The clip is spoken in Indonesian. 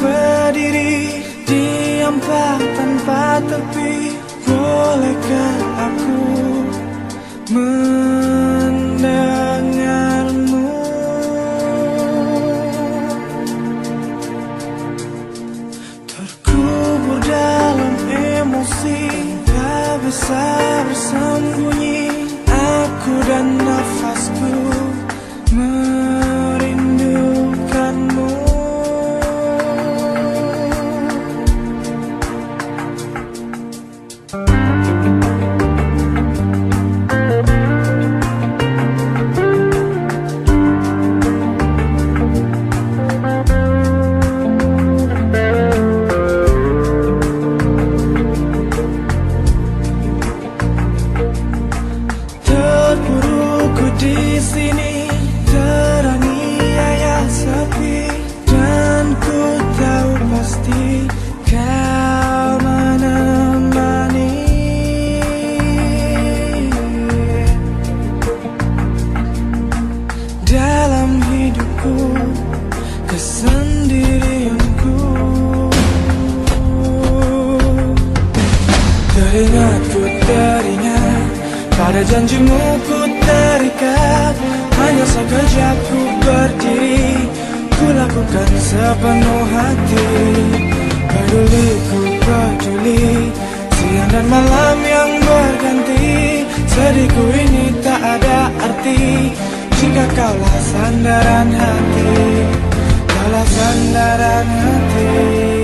berdiri, diam tanpa tepi. Bolehkah aku mendengarmu? Terkubur dalam emosi, tak bisa bersembunyi. Aku dan nafasku merindukanmu. Terpuruku di sini, teraniaya sepi, dan ku tahu pasti kau menemani. Dalam hidupku, kesendirianku, teringat pada janjimu ku terikat. Hanya sekejap ku berdiri, ku lakukan sepenuh hati. Peduli, siang dan malam yang berganti. Sedihku ini tak ada arti jika kaulah sandaran hati, kaulah sandaran hati.